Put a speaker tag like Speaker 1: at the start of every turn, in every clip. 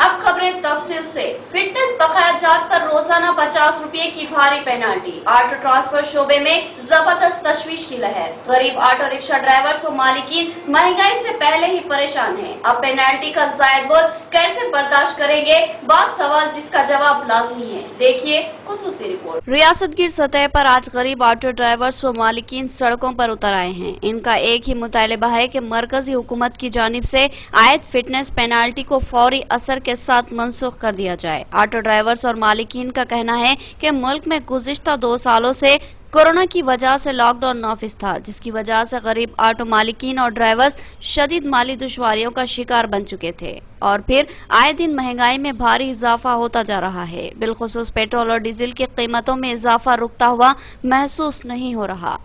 Speaker 1: अब खबरें तफसील से। फिटनेस बकायाजात पर रोजाना 50 रुपए की भारी पेनाल्टी। ऑटो ट्रांसपोर्ट शोबे में जबरदस्त तशवीश की लहर। गरीब ऑटो रिक्शा ड्राइवर्स व मालिकीन महंगाई से पहले ही परेशान हैं। अब पेनाल्टी का जायद बोझ कैसे बर्दाश्त करेंगे, बात सवाल जिसका जवाब लाजमी है। देखिए खुसूसी रिपोर्ट। रियासतगीर सतह पर आज गरीब ऑटो ड्राइवर्स व मालिकीन सड़कों पर उतर आए हैं। इनका एक ही मुतालिबा है कि मरकजी हुकूमत की जानिब से आयद फिटनेस पेनाल्टी को फौरी असर के साथ मनसूख कर दिया जाए। ऑटो ड्राइवर्स और मालिकीन का कहना है कि मुल्क में गुज़िश्ता 2 सालों से कोरोना की वजह से लॉकडाउन नाफिज था, जिसकी वजह से गरीब ऑटो मालिकीन और ड्राइवर्स शदीद माली दुश्वारियों का शिकार बन चुके थे और फिर आए दिन महंगाई में भारी इजाफा होता जा रहा है। बिलखुसूस पेट्रोल और डीजल की कीमतों में इजाफा रुकता हुआ महसूस नहीं हो रहा।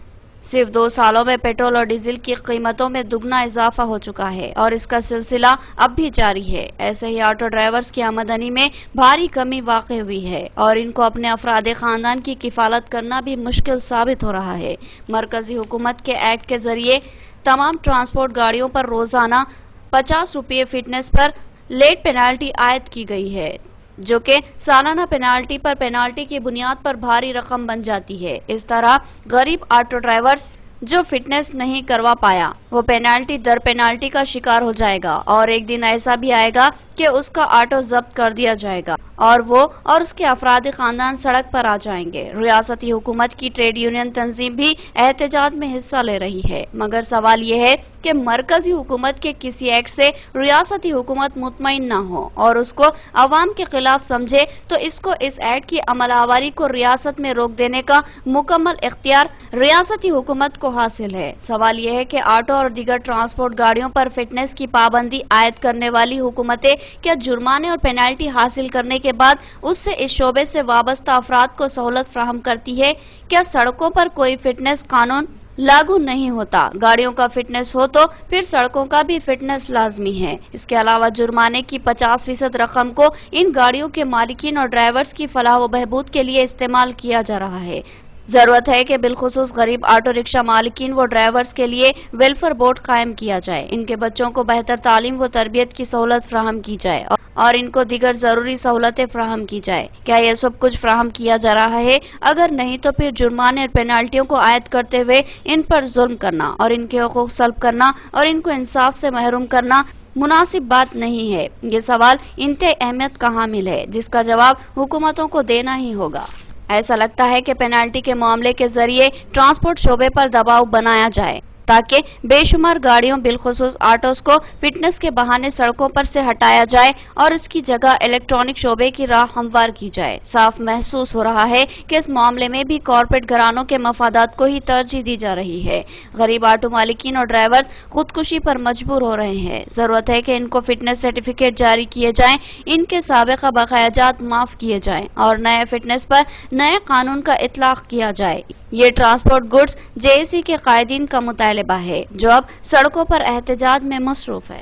Speaker 1: सिर्फ 2 सालों में पेट्रोल और डीजल की कीमतों में दुगना इजाफा हो चुका है और इसका सिलसिला अब भी जारी है। ऐसे ही ऑटो ड्राइवर्स की आमदनी में भारी कमी वाक़ हुई है और इनको अपने अफराद खानदान की किफालत करना भी मुश्किल साबित हो रहा है। मरकजी हुकूमत के एक्ट के जरिए तमाम ट्रांसपोर्ट गाड़ियों पर रोजाना 50 रुपये फिटनेस पर लेट पेनाल्टी आयद की गई है, जो कि सालाना पेनाल्टी पर पेनाल्टी की बुनियाद पर भारी रकम बन जाती है। इस तरह गरीब ऑटो ड्राइवर्स जो फिटनेस नहीं करवा पाया वो पेनाल्टी दर पेनाल्टी का शिकार हो जाएगा और एक दिन ऐसा भी आएगा कि उसका ऑटो जब्त कर दिया जाएगा और वो और उसके अफराद खानदान सड़क पर आ जाएंगे। रियासती हुकूमत की ट्रेड यूनियन तंजीम भी एहतजाज में हिस्सा ले रही है, मगर सवाल ये है कि मरकजी हुकूमत के किसी एक्ट से रियासती हुकूमत मुतमईन न हो और उसको अवाम के खिलाफ समझे तो इसको इस एक्ट की अमलावरी को रियासत में रोक देने का मुकम्मल इख्तियार रियासती हुकूमत को हासिल है। सवाल यह है कि ऑटो और दीगर ट्रांसपोर्ट गाड़ियों पर फिटनेस की पाबंदी आयद करने वाली हुकूमतें क्या जुर्माने और पेनाल्टी हासिल करने के बाद उससे इस शोबे से वाबस्ता अफराद को सहूलत फराहम करती है? क्या सड़कों पर कोई फिटनेस कानून लागू नहीं होता? गाड़ियों का फिटनेस हो तो फिर सड़कों का भी फिटनेस लाजमी है। इसके अलावा जुर्माने की 50% रकम को इन गाड़ियों के मालिकीन और ड्राइवर्स की फलाह व बहबूद के लिए इस्तेमाल किया जा रहा है। जरूरत है कि बिलखुसूस गरीब ऑटो रिक्शा मालिकीन व ड्राइवर्स के लिए वेलफेयर बोर्ड कायम किया जाए, इनके बच्चों को बेहतर तालीम व तरबियत की सहूलत फराहम की जाए और इनको दीगर जरूरी सहूलतें फराहम की जाए। क्या यह सब कुछ फराहम किया जा रहा है? अगर नहीं तो फिर जुर्माने और पेनाल्टियों को आयद करते हुए इन पर जुल्म करना और इनके हुकूक सल्ब करना और इनको इंसाफ से महरूम करना मुनासिब बात नहीं है। ये सवाल इंतहाई अहमियत का हामिल है, जिसका जवाब हुकूमतों को देना ही होगा। ऐसा लगता है कि पेनाल्टी के मामले के जरिए ट्रांसपोर्ट शोबे पर दबाव बनाया जाए ताकि बेशुमार गाड़ियों बिलखुसूस ऑटोस को फिटनेस के बहाने सड़कों पर से हटाया जाए और इसकी जगह इलेक्ट्रॉनिक शोबे की राह हमवार की जाए। साफ महसूस हो रहा है कि इस मामले में भी कॉर्पोरेट घरानों के मफादात को ही तरजीह दी जा रही है। गरीब ऑटो मालिकीन और ड्राइवर्स खुदकुशी पर मजबूर हो रहे हैं। जरूरत है कि इनको फिटनेस सर्टिफिकेट जारी किए जाएं, इनके साबिक़ा बकायाजात माफ किए जाएं और नए फिटनेस पर नए कानून का इतलाक किया जाए। ये ट्रांसपोर्ट गुड्स जेएसी के कायदीन का मुतालिबा है, जो अब सड़कों पर एहतजाज में मसरूफ है।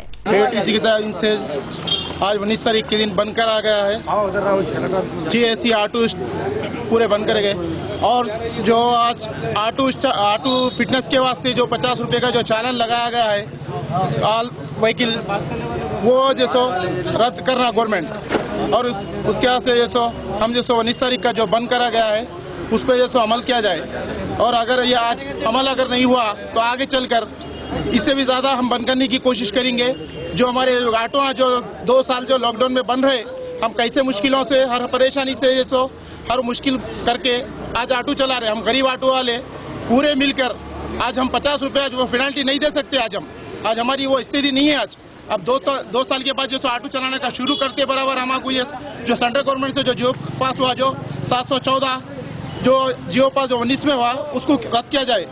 Speaker 2: इसी के साथ इनसे आज 19 तारीख के दिन बनकर आ गया है। जेएसी ऑटो पूरे बनकर गए और जो आज ऑटो फिटनेस के वास्ते जो 50 रुपये का जो चालान लगाया गया है ऑल व्हीकल, वो जैसो रद्द करना गवर्नमेंट और उसके वजह से जैसो हम जैसो 19 तारीख का जो बंद करा गया है उस पर जैसो अमल किया जाए और अगर ये आज अमल अगर नहीं हुआ तो आगे चलकर इससे भी ज़्यादा हम बंद करने की कोशिश करेंगे। जो हमारे ऑटो हैं जो 2 साल जो लॉकडाउन में बंद रहे, हम कैसे मुश्किलों से हर परेशानी से जैसो हर मुश्किल करके आज ऑटो चला रहे। हम गरीब ऑटो वाले पूरे मिलकर आज हम 50 रुपये जो पेनल्टी नहीं दे सकते। आज हमारी वो स्थिति नहीं है। आज अब 2 साल के बाद जो ऑटो चलाने का शुरू करते बराबर हमको ये जो सेंट्रल गवर्नमेंट से जो जियो पास हुआ जो 714 जो जियो पास जो 19 में हुआ उसको रद्द किया जाए।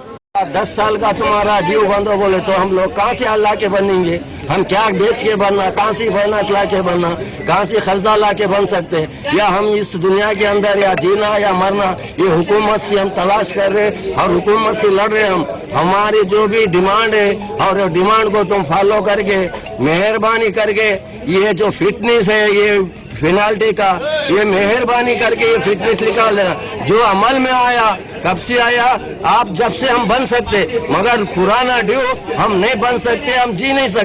Speaker 3: 10 साल का तुम्हारा ड्यू बंद हो बोले तो हम लोग कहाँ से अल्लाह के बनेंगे? हम क्या बेच के बनना, कहाँ से फाइनेंस ला के बनना, कहाँ से खर्चा ला के बन सकते हैं? या हम इस दुनिया के अंदर या जीना या मरना ये हुकूमत से हम तलाश कर रहे और हुकूमत से लड़ रहे। हम हमारी जो भी डिमांड है और डिमांड को तुम फॉलो करके मेहरबानी करके ये जो फिटनेस है ये पेनाल्टी का ये मेहरबानी करके ये फिटनेस निकाल जो अमल में आया। कब से आया? आप जब से हम बन सकते, मगर पुराना ड्यू हम नहीं बन सकते, हम जी नहीं सकते।